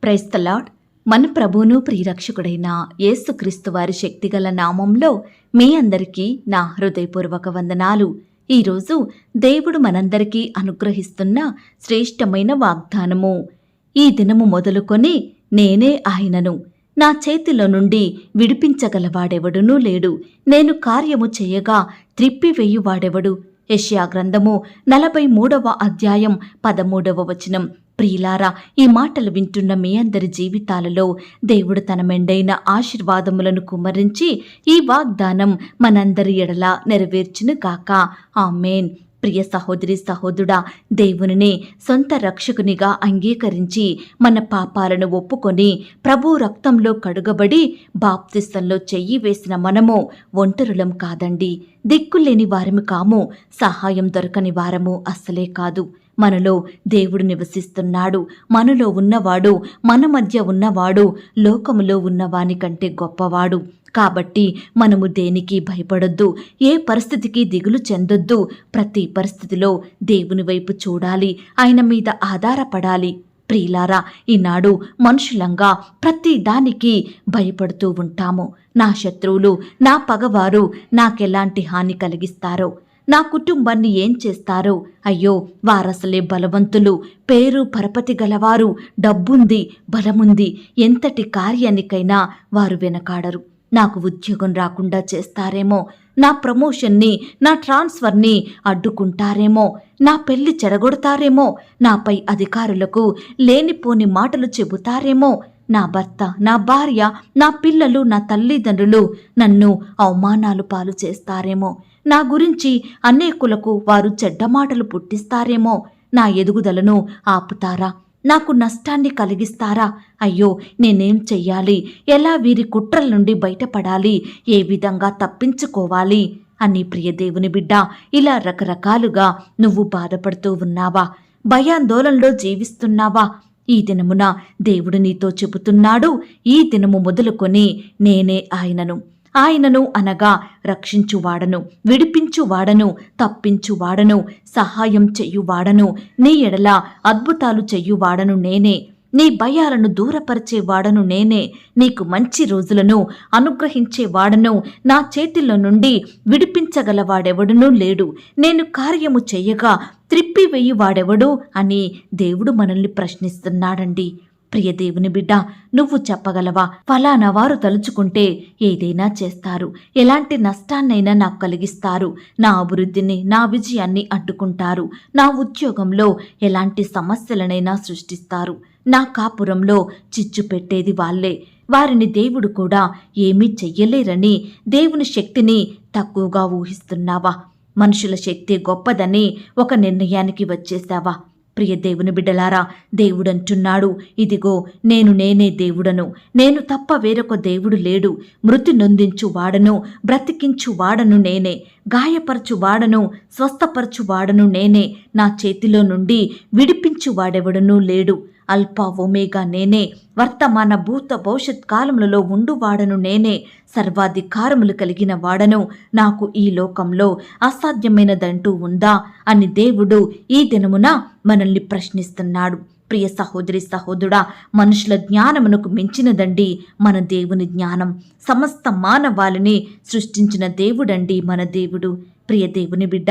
Praise the lord. మన ప్రభువును ప్రియరక్షకుడైన యేసుక్రీస్తు వారి శక్తిగల నామంలో మీ అందరికీ నా హృదయపూర్వక వందనాలు. ఈరోజు దేవుడు మనందరికీ అనుగ్రహిస్తున్న శ్రేష్టమైన వాగ్దానము. ఈ దినము మొదలుకొని నేనే ఆయనను, నా చేతిలో నుండి విడిపించగలవాడెవడునూ లేడు, నేను కార్యము చేయగా త్రిప్పివేయువాడెవడు. యెషయా గ్రంథము 43వ అధ్యాయం 13వ వచనం. ప్రియులారా, ఈ మాటలు వింటున్న మీ అందరి జీవితాలలో దేవుడు తన మెండైన ఆశీర్వాదములను కుమ్మరించి ఈ వాగ్దానం మనందరి ఎడల నెరవేర్చును గాక. ఆమేన్. ప్రియ సహోదరి సహోదరుడా, దేవునిని సొంత రక్షకునిగా అంగీకరించి మన పాపాలను ఒప్పుకొని ప్రభు రక్తంలో కడుగబడి బాప్తిస్తంలో చెయ్యి వేసిన మనము ఒంటరులం కాదండి, దిక్కులేని వారము కాము, సహాయం దొరకని వారము అస్సలే కాదు. మనలో దేవుడు నివసిస్తున్నాడు. మనలో ఉన్నవాడు, మన మధ్య ఉన్నవాడు లోకములో ఉన్నవాని కంటే గొప్పవాడు. కాబట్టి మనము దేనికి భయపడొద్దు, ఏ పరిస్థితికి దిగులు చెందొద్దు. ప్రతి పరిస్థితిలో దేవుని వైపు చూడాలి, ఆయన మీద ఆధారపడాలి. ప్రియులారా, ఈనాడు మనుషులంగా ప్రతి దానికి భయపడుతూ ఉంటాము. నా శత్రువులు, నా పగవారు నాకెలాంటి హాని కలిగిస్తారో, నా కుటుంబాన్ని ఏం చేస్తారో, అయ్యో వారసలే బలవంతులు, పేరు పరపతి గలవారు, డబ్బుంది, బలముంది, ఎంతటి కార్యానికైనా వారు వెనకాడరు. నాకు ఉద్యోగం రాకుండా చేస్తారేమో, నా ప్రమోషన్ని, నా ట్రాన్స్ఫర్ని అడ్డుకుంటారేమో, నా పెళ్లి చెడగొడతారేమో, నాపై అధికారులకు లేనిపోని మాటలు చెబుతారేమో, నా భర్త, నా భార్య, నా పిల్లలు, నా తల్లిదండ్రులు నన్ను అవమానాలు పాలు చేస్తారేమో, నా గురించి అనేకులకు వారు చెడ్డ మాటలు పుట్టిస్తారేమో, నా ఎదుగుదలను ఆపుతారా, నాకు నష్టాన్ని కలిగిస్తారా, అయ్యో నేనేం చెయ్యాలి, ఎలా వీరి కుట్రల నుండి బయటపడాలి, ఏ విధంగా తప్పించుకోవాలి అని ప్రియ దేవుని బిడ్డ, ఇలా రకరకాలుగా నువ్వు బాధపడుతూ ఉన్నావా, భయాందోళనలో జీవిస్తున్నావా? ఈ దినమున దేవుడు నీతో చెబుతున్నాడు, ఈ దినము మొదలుకొని నేనే ఆయనను అనగా రక్షించువాడను, విడిపించువాడను, తప్పించువాడను, సహాయం చెయ్యువాడను, నీ ఎడల అద్భుతాలు చెయ్యువాడను నేనే, నీ భయాలను దూరపరిచేవాడను నేనే, నీకు మంచి రోజులను అనుగ్రహించేవాడను, నా చేతిలో నుండి విడిపించగలవాడెవడునూ లేడు, నేను కార్యము చెయ్యగా త్రిప్పివేయువాడెవడు అని దేవుడు మనల్ని ప్రశ్నిస్తున్నాడండి. ప్రియ దేవుని బిడ్డ, నువ్వు చెప్పగలవా, ఫలానా వారు తలుచుకుంటే ఏదైనా చేస్తారు, ఎలాంటి నష్టాన్నైనా నాకు కలిగిస్తారు, నా అభివృద్ధిని, నా విజయాన్ని అడ్డుకుంటారు, నా ఉద్యోగంలో ఎలాంటి సమస్యలనైనా సృష్టిస్తారు, నా కాపురంలో చిచ్చు పెట్టేది వాళ్ళే, వారిని దేవుడు కూడా ఏమీ చెయ్యలేరని దేవుని శక్తిని తక్కువగా ఊహిస్తున్నావా? మనుషుల శక్తి గొప్పదని ఒక నిర్ణయానికి వచ్చేసావా? ప్రియ దేవుని బిడ్డలారా, దేవుడంటున్నాడు, ఇదిగో నేనే దేవుడను, నేను తప్ప వేరొక దేవుడు లేడు, మృతి నొందించు వాడను, బ్రతికించు వాడను నేనే, గాయపరచు వాడను, స్వస్థపరచు వాడను నేనే, నా చేతిలో నుండి విడిపించు వాడెవడనూ లేడు, అల్ఫా ఒమేగా నేనే, వర్తమాన భూత భవిష్యత్ కాలములలో ఉండువాడను నేనే, సర్వాధికారములు కలిగిన వాడను, నాకు ఈ లోకంలో అసాధ్యమైనదంటూ ఉందా అని దేవుడు ఈ దినమున మనల్ని ప్రశ్నిస్తున్నాడు. ప్రియ సహోదరి సహోదరుడా, మనుషుల జ్ఞానమునకు మించినదండి మన దేవుని జ్ఞానం. సమస్త మానవాళిని సృష్టించిన దేవుడండి మన దేవుడు. ప్రియ దేవుని బిడ్డ,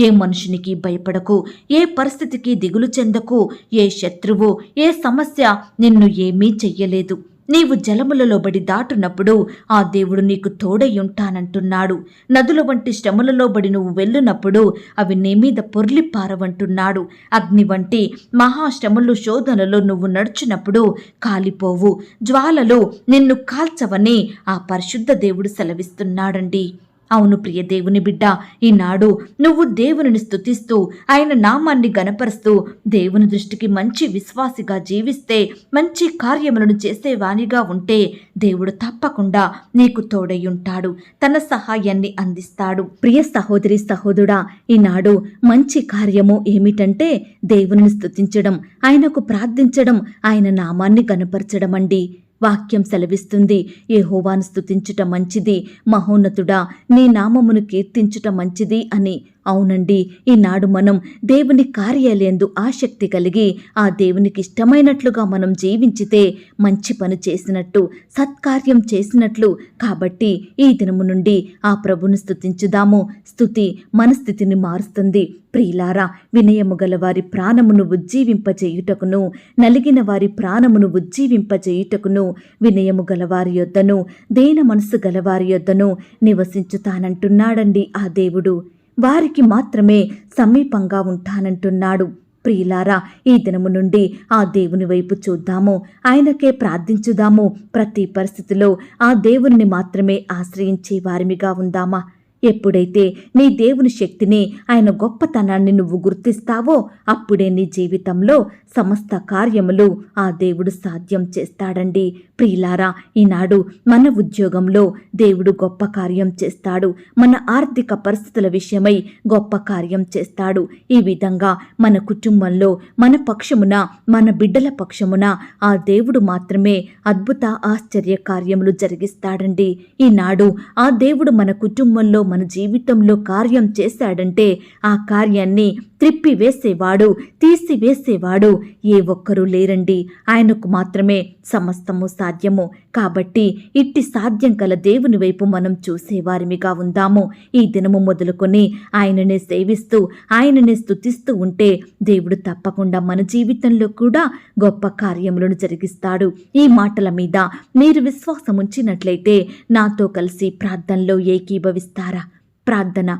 ఏ మనుషునికి భయపడకు, ఏ పరిస్థితికి దిగులు చెందకు, ఏ శత్రువు, ఏ సమస్య నిన్ను ఏమీ చెయ్యలేదు. నీవు జలములలో బడి దాటునప్పుడు ఆ దేవుడు నీకు తోడై ఉంటానంటున్నాడు. నదుల వంటి శ్రమలలో బడి నువ్వు వెళ్ళునప్పుడు అవి నీ మీద పొర్లి పారవంటున్నాడు. అగ్ని వంటి మహాశ్రమలు, శోధనలో నువ్వు నడుచునప్పుడు కాలిపోవు, జ్వాలలు నిన్ను కాల్చవని ఆ పరిశుద్ధ దేవుడు సెలవిస్తున్నాడండి. అవును ప్రియ దేవుని బిడ్డ, ఈనాడు నువ్వు దేవునిని స్తుతిస్తూ ఆయన నామాన్ని గనపరుస్తూ దేవుని దృష్టికి మంచి విశ్వాసిగా జీవిస్తే, మంచి కార్యములను చేసేవానిగా ఉంటే దేవుడు తప్పకుండా నీకు తోడై ఉంటాడు, తన సహాయాన్ని అందిస్తాడు. ప్రియ సహోదరి సహోదరుడా, ఈనాడు మంచి కార్యము ఏమిటంటే దేవునిని స్తుతించడం, ఆయనకు ప్రార్థించడం, ఆయన నామాన్ని గనపరచడం అండి. వాక్యం సెలవిస్తుంది, యెహోవాను స్తుతించుట మంచిది, మహోన్నతుడా నీ నామమును కీర్తించుట మంచిది అని. అవునండి, ఈనాడు మనం దేవుని కార్యాలయందు ఆసక్తి కలిగి ఆ దేవునికి ఇష్టమైనట్లుగా మనం జీవించితే మంచి పని చేసినట్టు, సత్కార్యం చేసినట్లు. కాబట్టి ఈ దినము నుండి ఆ ప్రభును స్తుతించుదాము. స్తుతి మన స్థితిని మారుస్తుంది. ప్రియులారా, వినయము గల వారి ప్రాణమును ఉజ్జీవింపజేయుటకును, నలిగిన వారి ప్రాణమును ఉజ్జీవింపజేయుటకును, వినయము గలవారి యొద్దను, దేన మనసు గలవారి యొద్దను నివసించుతానంటున్నాడండి ఆ దేవుడు. వారికి మాత్రమే సమీపంగా ఉంటానంటున్నాడు. ప్రియులారా, ఈ దినము నుండి ఆ దేవుని వైపు చూద్దాము, ఆయనకే ప్రార్థించుదాము. ప్రతి పరిస్థితిలో ఆ దేవుని మాత్రమే ఆశ్రయించే వారిమిగా ఉందామా? ఎప్పుడైతే నీ దేవుని శక్తిని, ఆయన గొప్పతనాన్ని నువ్వు గుర్తిస్తావో అప్పుడే నీ జీవితంలో సమస్త కార్యములు ఆ దేవుడు సాధ్యం చేస్తాడండి. ప్రియులారా, ఈనాడు మన ఉద్యోగంలో దేవుడు గొప్ప కార్యం చేస్తాడు. మన ఆర్థిక పరిస్థితుల విషయమై గొప్ప కార్యం చేస్తాడు. ఈ విధంగా మన కుటుంబంలో, మన పక్షమున, మన బిడ్డల పక్షమున ఆ దేవుడు మాత్రమే అద్భుత ఆశ్చర్య కార్యములు జరిగిస్తాడండి. ఈనాడు ఆ దేవుడు మన కుటుంబంలో, మన జీవితంలో కార్యం చేశాడంటే ఆ కార్యాన్ని త్రిప్పివేసేవాడు, తీసివేసేవాడు ఏ ఒక్కరూ లేరండి. ఆయనకు మాత్రమే సమస్తము సాధ్యము. కాబట్టి ఇట్టి సాధ్యం కల దేవుని వైపు మనం చూసేవారిమిగా ఉందాము. ఈ దినము మొదలుకొని ఆయననే సేవిస్తూ, ఆయననే స్తుతిస్తూ ఉంటే దేవుడు తప్పకుండా మన జీవితంలో కూడా గొప్ప కార్యములను జరిగిస్తాడు. ఈ మాటల మీద మీరు విశ్వాసం ఉంచినట్లయితే నాతో కలిసి ప్రార్థనలో ఏకీభవిస్తారా? ప్రార్థన.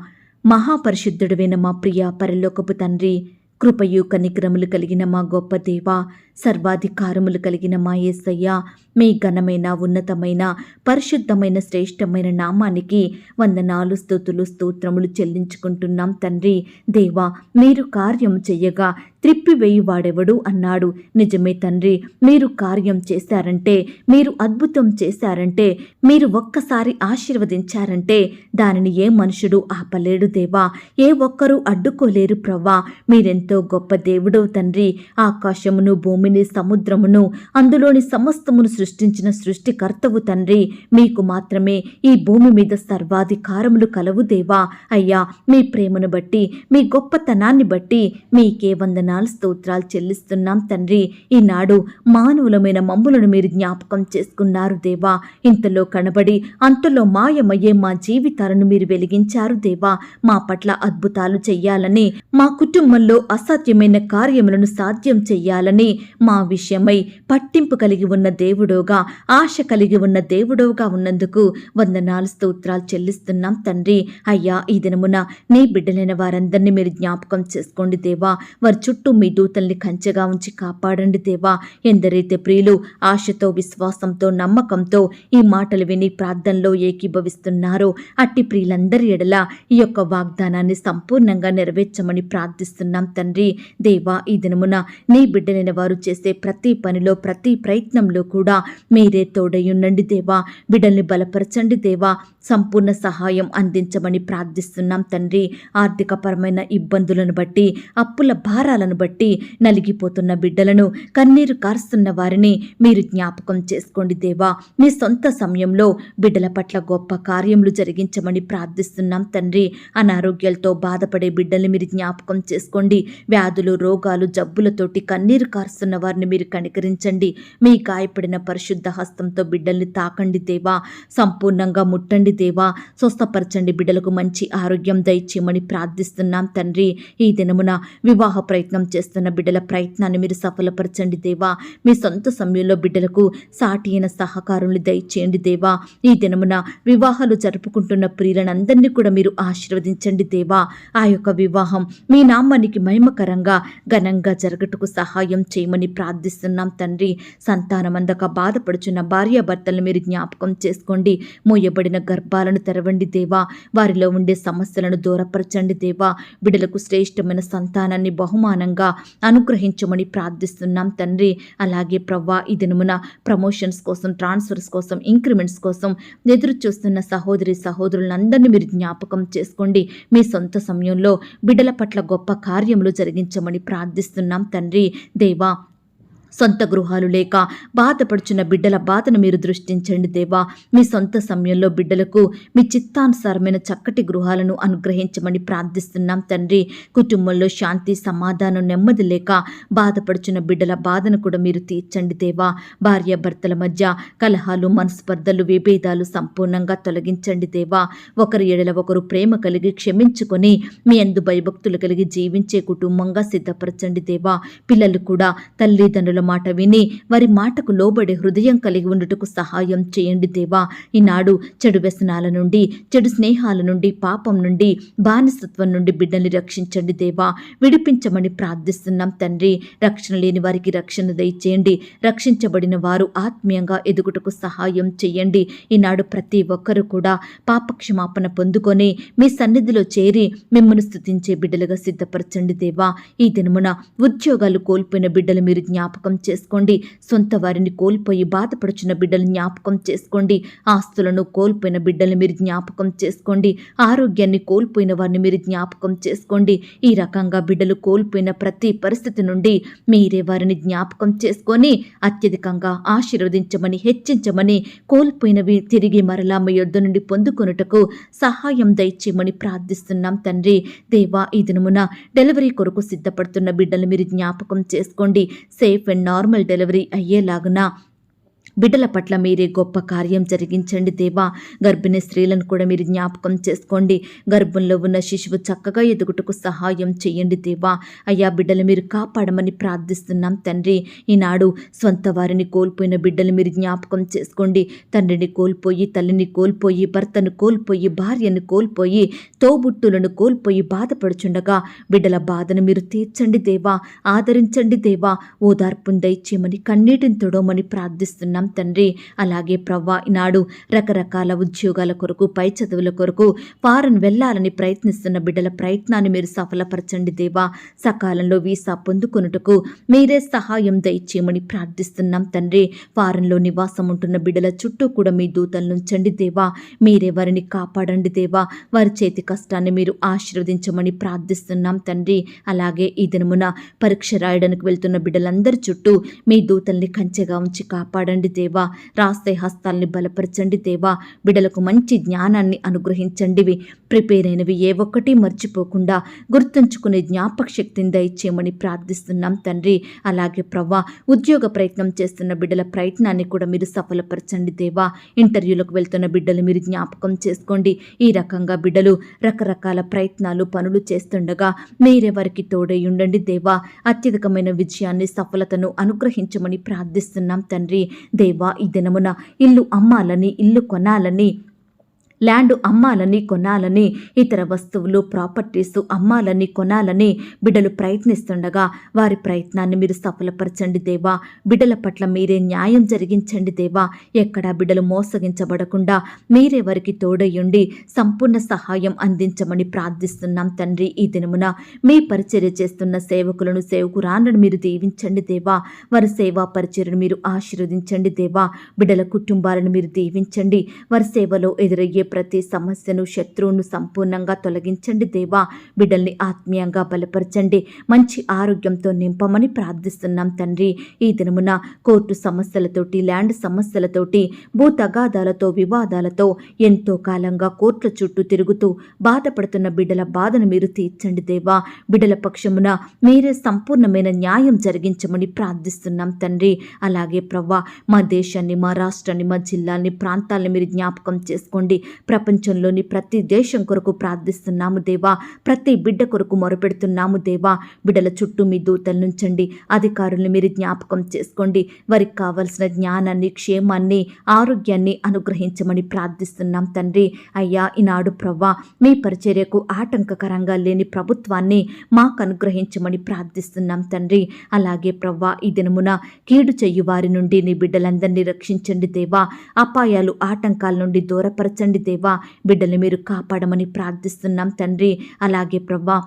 మహాపరిశుద్ధుడైన మా ప్రియ పరలోకపు తండ్రి, కృపయు కనికరములు కలిగిన మా గొప్ప దేవా, సర్వాధికారములు కలిగిన మా యేసయ్య, మీ ఘనమైన, ఉన్నతమైన, పరిశుద్ధమైన, శ్రేష్టమైన నామానికి వందనాలు, స్తుతులు, స్తోత్రములు చెల్లించుకుంటున్నాం తండ్రి. దేవా, మీరు కార్యం చెయ్యగా త్రిప్పివేయువాడెవడు అన్నాడు. నిజమే తండ్రి, మీరు కార్యం చేశారంటే, మీరు అద్భుతం చేశారంటే, మీరు ఒక్కసారి ఆశీర్వదించారంటే దానిని ఏ మనుషుడు ఆపలేడు దేవా, ఏ ఒక్కరూ అడ్డుకోలేరు ప్రవ్వా. మీరెంతో గొప్ప దేవుడవు తండ్రి. ఆకాశమును, భూమిని, సముద్రమును, అందులోని సమస్తమును సృష్టించిన సృష్టికర్తవు తండ్రి. మీకు మాత్రమే ఈ భూమి మీద సర్వాధికారములు కలవు దేవా. అయ్యా, మీ ప్రేమను బట్టి, మీ గొప్పతనాన్ని బట్టి మీకే వందనాలు, స్తోత్రాలు చెల్లిస్తున్నాం తండ్రి. ఈనాడు మానవులమైన మమ్ములను మీరు జ్ఞాపకం చేసుకున్నారు దేవా. ఇంతలో కనబడి అంతలో మాయమయ్యే మా జీవితాలను మీరు వెలిగించారు దేవా. మా పట్ల అద్భుతాలు చెయ్యాలని, మా కుటుంబంలో అసాధ్యమైన కార్యములను సాధ్యం చెయ్యాలని, మా విషయమై పట్టింపు కలిగి ఉన్న దేవుడోగా, ఆశ కలిగి ఉన్న దేవుడోగా ఉన్నందుకు వందనాలు, స్తోత్రాలు చెల్లిస్తున్నాం తండ్రి. అయ్యా, ఈ దినమున నీ బిడ్డలైన వారందరినీ మీరు జ్ఞాపకం చేసుకోండి దేవా. వారి చుట్టూ మీ దూతల్ని కంచెగా ఉంచి కాపాడండి దేవా. ఎందరైతే ప్రియులు ఆశతో, విశ్వాసంతో, నమ్మకంతో ఈ మాటలు విని ప్రార్థనలో ఏకీభవిస్తున్నారో అట్టి ప్రియులందరి ఎడల ఈ యొక్క వాగ్దానాన్ని సంపూర్ణంగా నెరవేర్చమని ప్రార్థిస్తున్నాం తండ్రి. దేవా, ఈ దినమున నీ బిడ్డలైన వారు చేసే ప్రతి పనిలో, ప్రతి ప్రయత్నంలో కూడా మీరే తోడయుండండి దేవా. బిడ్డల్ని బలపరచండి దేవా. సంపూర్ణ సహాయం అందించమని ప్రార్థిస్తున్నాం తండ్రి. ఆర్థికపరమైన ఇబ్బందులను బట్టి, అప్పుల భారాలను బట్టి నలిగిపోతున్న బిడ్డలను, కన్నీరు కారుస్తున్న వారిని మీరు జ్ఞాపకం చేసుకోండి దేవా. మీ సొంత సమయంలో బిడ్డల పట్ల గొప్ప కార్యములు జరిగించమని ప్రార్థిస్తున్నాం తండ్రి. అనారోగ్యాలతో బాధపడే బిడ్డల్ని మీరు జ్ఞాపకం చేసుకోండి. వ్యాధులు, రోగాలు, జబ్బులతోటి కన్నీరు కారుస్తున్న వారిని మీరు కనికరించండి. మీ గాయపడిన పరిశుద్ధ హస్తంతో బిడ్డల్ని తాకండి దేవా. సంపూర్ణంగా ముట్టండి దేవా. స్వస్థపరచండి. బిడ్డలకు మంచి ఆరోగ్యం దయచేయమని ప్రార్థిస్తున్నాం తండ్రి. ఈ దినమున వివాహ ప్రయత్నం చేస్తున్న బిడ్డల ప్రయత్నాన్ని మీరు సఫలపరచండి దేవా. మీ సొంత సమయంలో బిడ్డలకు సాటి అయిన సహకారులు దయచేయండి దేవా. ఈ దినమున వివాహాలు జరుపుకుంటున్న ప్రియులందరినీ కూడా మీరు ఆశీర్వదించండి దేవా. ఆ యొక్క వివాహం మీ నామానికి మహిమకరంగా, ఘనంగా జరగటకు సహాయం చేయమని ప్రార్థిస్తున్నాం తండ్రి. సంతానమందక బాధపడుచున్న భార్యాభర్తలను మీరు జ్ఞాపకం చేసుకోండి. మోయబడిన గర్భాలను తెరవండి దేవా. వారిలో ఉండే సమస్యలను దూరపరచండి దేవా. బిడ్డలకు శ్రేష్టమైన సంతానాన్ని బహుమానంగా అనుగ్రహించమని ప్రార్థిస్తున్నాం తండ్రి. అలాగే ప్రవ్వా, ఈ దినమున ప్రమోషన్స్ కోసం, ట్రాన్స్ఫర్స్ కోసం, ఇంక్రిమెంట్స్ కోసం ఎదురు చూస్తున్న సహోదరి సహోదరులందరినీ మీరు జ్ఞాపకం చేసుకోండి. మీ సొంత సమయంలో బిడ్డల పట్ల గొప్ప కార్యములు జరిగించమని ప్రార్థిస్తున్నాం తండ్రి. దేవా, సొంత గృహాలు లేక బాధపడుచున్న బిడ్డల బాధను మీరు దృష్టించండి దేవా. మీ సొంత సమయంలో బిడ్డలకు మీ చిత్తానుసారమైన చక్కటి గృహాలను అనుగ్రహించమని ప్రార్థిస్తున్నాం తండ్రి. కుటుంబంలో శాంతి సమాధానం నెమ్మది లేక బాధపడుచున్న బిడ్డల బాధను కూడా మీరు తీర్చండి దేవా. భార్యాభర్తల మధ్య కలహాలు మనస్పర్ధలు విభేదాలు సంపూర్ణంగా తొలగించండి దేవా. ఒకరి ఎడల ఒకరు ప్రేమ కలిగి క్షమించుకొని మీ యందు భయభక్తులు కలిగి జీవించే కుటుంబంగా సిద్ధపరచండి దేవా. పిల్లలు కూడా తల్లిదండ్రుల మాట విని వారి మాటకు లోబడే హృదయం కలిగి ఉండుటకు సహాయం చేయండి దేవా. ఈనాడు చెడు వ్యసనాల నుండి చెడు స్నేహాల నుండి పాపం నుండి బానిసత్వం నుండి బిడ్డల్ని రక్షించండి దేవా. విడిపించమని ప్రార్థిస్తున్నాం తండ్రి. రక్షణ లేని వారికి రక్షణ దయచేయండి. రక్షించబడిన వారు ఆత్మీయంగా ఎదుగుటకు సహాయం చేయండి. ఈనాడు ప్రతి ఒక్కరూ కూడా పాపక్షమాపణ పొందుకొని మీ సన్నిధిలో చేరి మిమ్మల్ని స్తుతించే బిడ్డలుగా సిద్ధపరచండి దేవా. ఈ దినమున ఉద్యోగాలు కోల్పోయిన బిడ్డలు మీరు జ్ఞాపకం చేసుకోండి. సొంత వారిని కోల్పోయి బాధపడుచున్న బిడ్డలు జ్ఞాపకం చేసుకోండి. ఆస్తులను కోల్పోయిన బిడ్డలు మీరు జ్ఞాపకం చేసుకోండి. ఆరోగ్యాన్ని కోల్పోయిన వారిని మీరు జ్ఞాపకం చేసుకోండి. ఈ రకంగా బిడ్డలు కోల్పోయిన ప్రతి పరిస్థితి నుండి మీరే వారిని జ్ఞాపకం చేసుకొని అత్యధికంగా ఆశీర్వదించమని హెచ్చించమని కోల్పోయినవి తిరిగి మరలా మీ యొద్ద నుండి పొందుకొనుటకు సహాయం దయచేయమని ప్రార్థిస్తున్నాం తండ్రి. దేవా, ఈ దినమున డెలివరీ కొరకు సిద్ధపడుతున్న బిడ్డలు మీరు జ్ఞాపకం చేసుకోండి. సేఫ్ అండ్ నార్మల్ డెలివరీ అయ్యేలాగున బిడ్డల పట్ల మీరే గొప్ప కార్యం జరిగించండి దేవా. గర్భిణీ స్త్రీలను కూడా మీరు జ్ఞాపకం చేసుకోండి. గర్భంలో ఉన్న శిశువు చక్కగా ఎదుగుటకు సహాయం చేయండి దేవా. అయ్యా, బిడ్డలు మీరు కాపాడమని ప్రార్థిస్తున్నాం తండ్రి. ఈనాడు స్వంత వారిని కోల్పోయిన బిడ్డలు మీరు జ్ఞాపకం చేసుకోండి. తండ్రిని కోల్పోయి తల్లిని కోల్పోయి భర్తను కోల్పోయి భార్యను కోల్పోయి తోబుట్టులను కోల్పోయి బాధపడుచుండగా బిడ్డల బాధను మీరు తీర్చండి దేవా. ఆదరించండి దేవా. ఓదార్పును దయచేయమని కన్నీటిని తొడవమని ప్రార్థిస్తున్నాం తండ్రి. అలాగే ప్రవ్వా, ఈనాడు రకరకాల ఉద్యోగాల కొరకు పై చదువుల కొరకు ఫారెన్ వెళ్లాలని ప్రయత్నిస్తున్న బిడ్డల ప్రయత్నాన్ని మీరు సఫలపరచండి దేవా. సకాలంలో వీసా పొందుకొనుటకు మీరే సహాయం దయచేయమని ప్రార్థిస్తున్నాం తండ్రి. ఫారెన్లో నివాసం ఉంటున్న బిడ్డల చుట్టూ కూడా మీ దూతలను ఉంచండి దేవా. మీరే వారిని కాపాడండి దేవా. వారి చేతి కష్టాన్ని మీరు ఆశీర్వదించమని ప్రార్థిస్తున్నాం తండ్రి. అలాగే ఈ దినమున పరీక్ష రాయడానికి వెళ్తున్న బిడ్డలందరి చుట్టూ మీ దూతల్ని కంచెగా ఉంచి కాపాడండి దేవా. రాస్తే హస్తాల్ని బలపరచండి దేవా. బిడ్డలకు మంచి జ్ఞానాన్ని అనుగ్రహించండి. ప్రిపేర్ అయినవి ఏ ఒక్కటి మర్చిపోకుండా గుర్తుంచుకునే జ్ఞాపక శక్తిని దయచేయమని ప్రార్థిస్తున్నాం తండ్రి. అలాగే ప్రవ్వా, ఉద్యోగ ప్రయత్నం చేస్తున్న బిడ్డల ప్రయత్నాన్ని కూడా మీరు సఫలపరచండి దేవా. ఇంటర్వ్యూలకు వెళ్తున్న బిడ్డలు మీరు జ్ఞాపకం చేసుకోండి. ఈ రకంగా బిడ్డలు రకరకాల ప్రయత్నాలు పనులు చేస్తుండగా మీరెవరికి తోడై ఉండండి దేవా. అత్యధికమైన విజయాన్ని సఫలతను అనుగ్రహించమని ప్రార్థిస్తున్నాం తండ్రి. దేవా, ఈ దినమున ఇల్లు అమ్మాలని ఇల్లు కొనాలని ల్యాండ్ అమ్మాలని కొనాలని ఇతర వస్తువులు ప్రాపర్టీస్ అమ్మాలని కొనాలని బిడ్డలు ప్రయత్నిస్తుండగా వారి ప్రయత్నాన్ని మీరు సఫలపరచండి దేవా. బిడ్డల పట్ల మీరే న్యాయం జరిగించండి దేవా. ఎక్కడా బిడ్డలు మోసగించబడకుండా మీరే వారికి తోడయ్యుండి సంపూర్ణ సహాయం అందించమని ప్రార్థిస్తున్నాం తండ్రి. ఈ దినమున మీ పరిచర్య చేస్తున్న సేవకులను సేవకురాండ్రను మీరు దీవించండి దేవా. వారి సేవా పరిచర్యను మీరు ఆశీర్వదించండి దేవా. బిడ్డల కుటుంబాలను మీరు దీవించండి. వారి సేవలో ఎదురయ్యే ప్రతి సమస్యను శత్రువును సంపూర్ణంగా తొలగించండి దేవా. బిడ్డల్ని ఆత్మీయంగా బలపరచండి. మంచి ఆరోగ్యంతో నింపమని ప్రార్థిస్తున్నాం తండ్రి. ఈ దినమున కోర్టు సమస్యలతోటి ల్యాండ్ సమస్యలతోటి భూ తగాదాలతో వివాదాలతో ఎంతో కాలంగా కోర్టుల చుట్టూ తిరుగుతూ బాధపడుతున్న బిడ్డల బాధను మీరు తీర్చండి దేవా. బిడ్డల పక్షమున మీరే సంపూర్ణమైన న్యాయం జరిగించమని ప్రార్థిస్తున్నాం తండ్రి. అలాగే ప్రవ్వా, మా దేశాన్ని మా రాష్ట్రాన్ని మా జిల్లాల్ని ప్రాంతాలను మీరు జ్ఞాపకం చేసుకోండి. ప్రపంచంలోని ప్రతి దేశం కొరకు ప్రార్థిస్తున్నాము దేవా. ప్రతి బిడ్డ కొరకు మొరపెడుతున్నాము దేవా. బిడ్డల చుట్టూ మీ దూతలు నుంచండి. అధికారులను మీరు జ్ఞాపకం చేసుకోండి. వారికి కావలసిన జ్ఞానాన్ని క్షేమాన్ని ఆరోగ్యాన్ని అనుగ్రహించమని ప్రార్థిస్తున్నాం తండ్రి. అయ్యా, ఈనాడు ప్రవ్వా, మీ పరిచర్యకు ఆటంకకరంగా లేని ప్రభుత్వాన్ని మాకు అనుగ్రహించమని ప్రార్థిస్తున్నాం తండ్రి. అలాగే ప్రవ్వా, ఈ దినమున కీడు చెయ్యి వారి నుండి నీ బిడ్డలందరినీ రక్షించండి దేవా. అపాయాలు ఆటంకాల నుండి దూరపరచండి దేవా. బిడ్డల్ని మీరు కాపాడమని ప్రార్థిస్తున్నాం తండ్రి. అలాగే ప్రవ్వా,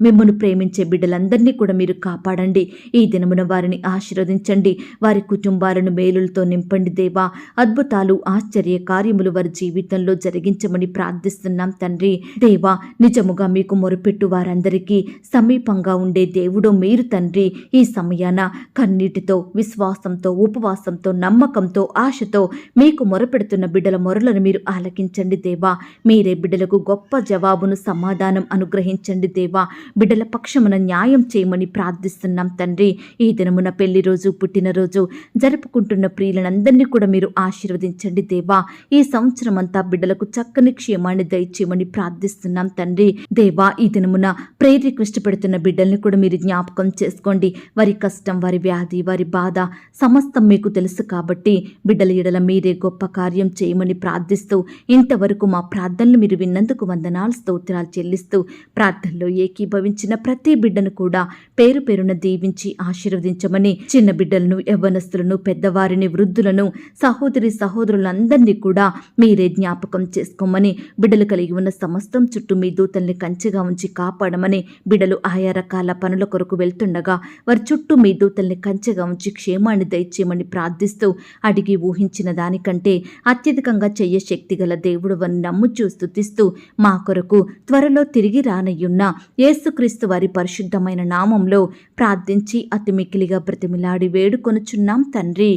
మిమ్మల్ని ప్రేమించే బిడ్డలందరినీ కూడా మీరు కాపాడండి. ఈ దినమున వారిని ఆశీర్వదించండి. వారి కుటుంబాలను మేలులతో నింపండి దేవా. అద్భుతాలు, ఆశ్చర్య కార్యములు వారి జీవితంలో జరిగించమని ప్రార్థిస్తున్నాం తండ్రి. దేవా, నిజముగా మీకు మొరపెట్టు వారందరికీ సమీపంగా ఉండే దేవుడు మీరు తండ్రి. ఈ సమయాన కన్నీటితో, విశ్వాసంతో, ఉపవాసంతో, నమ్మకంతో, ఆశతో మీకు మొరపెడుతున్న బిడ్డల మొరలను మీరు ఆలకించండి దేవా. మీరే బిడ్డలకు గొప్ప జవాబును, సమాధానం అనుగ్రహించండి దేవా. బిడ్డల పక్షమున న్యాయం చేయమని ప్రార్థిస్తున్నాం తండ్రి. ఈ దినమున పెళ్లి రోజు, పుట్టినరోజు జరుపుకుంటున్న ప్రియులందరినీ కూడా మీరు ఆశీర్వదించండి దేవా. ఈ సంవత్సరం అంతా బిడ్డలకు చక్కని క్షేమాన్ని దయచేయమని ప్రార్థిస్తున్నాం తండ్రి. దేవా, ఈ దినమున ప్రేయర్ రిక్వెస్ట్ పెడుతున్న బిడ్డల్ని కూడా మీరు జ్ఞాపకం చేసుకోండి. వారి కష్టం, వారి వ్యాధి, వారి బాధ సమస్తం మీకు తెలుసు కాబట్టి బిడ్డల ఎడల మీరే గొప్ప కార్యం చేయమని ప్రార్థిస్తూ, ఇంతవరకు మా ప్రార్థనలు మీరు విన్నందుకు వందనాలు, స్తోత్రాలు చెల్లిస్తూ, ప్రార్థనలో ఏకీభవించిన ప్రతి బిడ్డను కూడా పేరు పేరున దీవించి ఆశీర్వదించమని, చిన్న బిడ్డలను, యవ్వనస్తులను, పెద్దవారిని, వృద్ధులను, సహోదరి సహోదరులందరినీ కూడా మీరే జ్ఞాపకం చేసుకోమని, బిడ్డలు కలిగి ఉన్న సమస్తం చుట్టూ మీ దూతల్ని కంచెగా ఉంచి కాపాడమని, బిడ్డలు ఆయా రకాల పనుల కొరకు వెళ్తుండగా వారి చుట్టూ మీ దూతల్ని కంచెగా ఉంచి క్షేమాన్ని దయచేయమని ప్రార్థిస్తూ, అడిగి ఊహించిన దానికంటే అత్యధికంగా చెయ్య శక్తి గల దేవుడు అని నమ్ముచూ స్తుతిస్తూ, మా కొరకు త్వరలో తిరిగి రానయ్యున్న యేసుక్రీస్తు వారి పరిశుద్ధమైన నామంలో ప్రార్థించి అతి మిక్కిలిగా బ్రతిమిలాడి వేడుకొనుచున్నాం తండ్రి.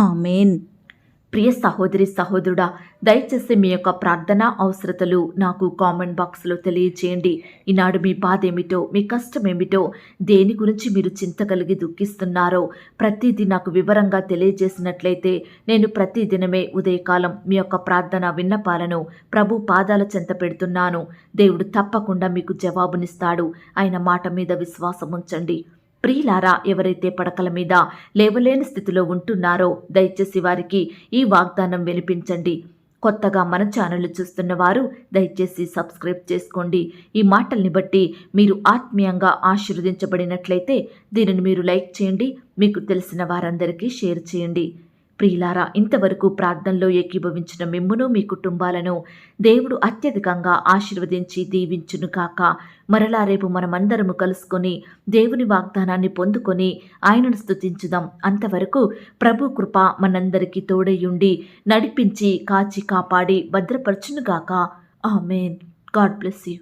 ఆమేన్. ప్రియ సహోదరి సహోదరుడా, దయచేసి మీ యొక్క ప్రార్థనా అవసరతలు నాకు కామెంట్ బాక్స్లో తెలియజేయండి. ఈనాడు మీ బాధ ఏమిటో, మీ కష్టం ఏమిటో, దేని గురించి మీరు చింత కలిగి దుఃఖిస్తున్నారో ప్రతిదీ నాకు వివరంగా తెలియజేసినట్లయితే నేను ప్రతిదినమే ఉదయకాలం మీ యొక్క ప్రార్థన విన్నపాలను ప్రభు పాదాల చెంత పెడుతున్నాను. దేవుడు తప్పకుండా మీకు జవాబునిస్తాడు. ఆయన మాట మీద విశ్వాసం ఉంచండి. ప్రియులారా, ఎవరైతే పడకల మీద లేవలేని స్థితిలో ఉంటున్నారో దయచేసి వారికి ఈ వాగ్దానం వినిపించండి. కొత్తగా మన ఛానల్ చూస్తున్న వారు దయచేసి సబ్స్క్రైబ్ చేసుకోండి. ఈ మాటల్ని బట్టి మీరు ఆత్మీయంగా ఆశీర్వదించబడినట్లయితే దీనిని మీరు లైక్ చేయండి, మీకు తెలిసిన వారందరికీ షేర్ చేయండి. ప్రియులారా, ఇంతవరకు ప్రార్థనలో ఏకీభవించిన మిమ్మును, మీ కుటుంబాలను దేవుడు అత్యధికంగా ఆశీర్వదించి దీవించును కాక. మరలా రేపు మనమందరము కలుసుకొని దేవుని వాగ్దానాన్ని పొందుకొని ఆయనను స్తుతించుదాం. అంతవరకు ప్రభు కృప మనందరికీ తోడయ్యుండి నడిపించి కాచి కాపాడి భద్రపరచునుగాక. ఆమేన్. God bless you.